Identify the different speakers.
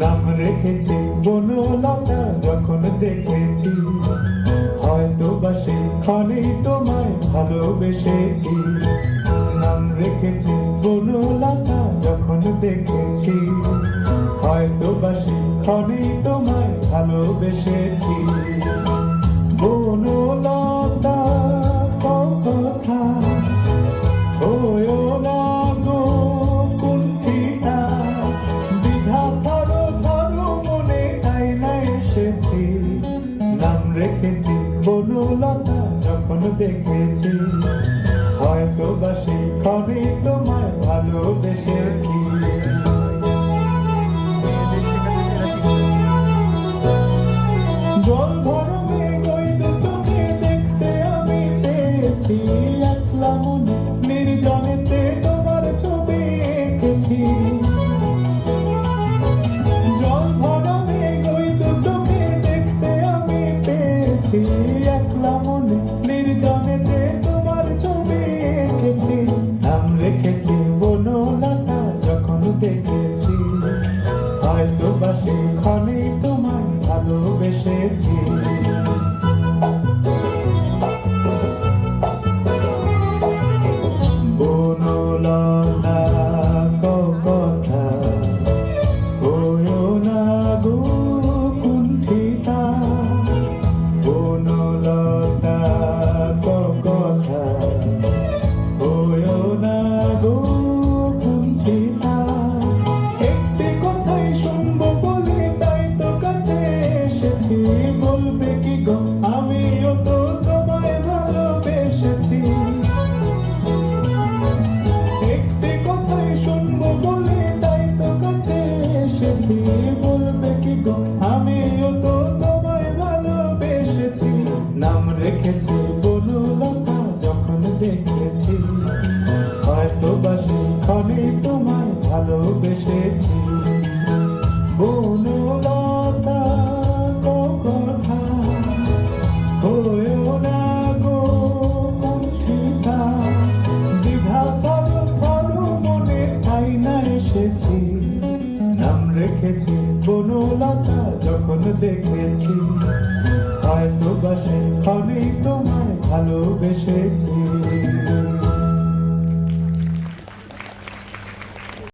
Speaker 1: নাম রেখেছি বনলতা যখন দেখেছি, হয়তো বা সেখানেই তোমায় ভালোবেসেছি। নাম রেখেছি বনলতা যখন দেখেছি, হয়তো বা সেখানেই তোমায় ভালোবেসেছি। বনলতা কথা ওয়ো না গো কুণ্ঠিতা, দ্বিধা ধরো ধরো মনে আয়না এসেছি। নাম রেখেছি বনলতা যখন দেখেছি, হয়তো বা সেখানেই তোমায় ভালোবেসেছি। জল ভরো মেঘ ওই দু চোখে দেখতে আমি পেয়েছি, একলা মনে নির্জনেতে তোমার ছবি এঁকেছি। জল ভরো মেঘ ওই দু চোখে দেখতে আমি পেয়েছি, একলা মনে নির্জনেতে তোমার ছবি এঁকেছি। নাম রেখেছি বনলতা যখন দেখেছি, হয়তো বা সেখানেই তোমায় ভালোবেসেছি। বনলতা কথা ওয়ো না গো কুণ্ঠিতা, বনলতা কথা ওয়ো না গো কুণ্ঠিতা। একটি কথাই শুনবো বলে তাই তো কাছে এসেছি, বলবে কি গো আমিও তো তোমায় ভালোবেসেছি। একটি কথাই শুনবো বলে তাই তো কাছে এসেছি, বলবে কি গো আমিও তো তোমায় ভালোবেসেছি। নাম রেখেছি বনলতা যখন দেখেছি, হয়তো বা সেখানেই তোমায় ভালোবেসেছি। বনলতা কথা ওয়ো না গো কুণ্ঠিতা, দ্বিধা ধরো ধরো মনে আয়না এসেছি। নাম রেখেছি বনলতা যখন দেখেছি, হয়তো বা সেখানেই তোমায় ভালোবেসেছি।